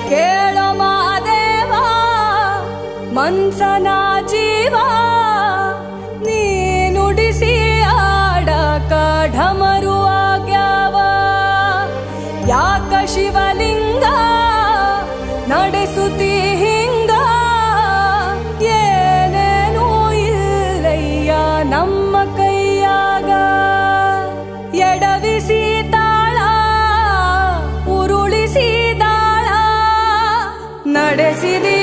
ಕೇಳೋ ಮಾದೇವ ಮನ್ಸನ ಜೀವ ನೀ ನುಡಿಸಿ ಆಡಕ ಢಮರು ಆಗ್ಯಾವ ಯಾಕ ಶಿವಲಿಂಗ ನಡೆಸುತ್ತಿ ಹಿಂಗ ಏನೇನೂ ಇಲ್ಲಯ್ಯ ನಮ್ಮ ಕೈಯಾಗ ಎಡವಿಸಿ ತಾಳ ಉರುಳಿಸಿ ದಾಳ ನಡೆಸಿದಿ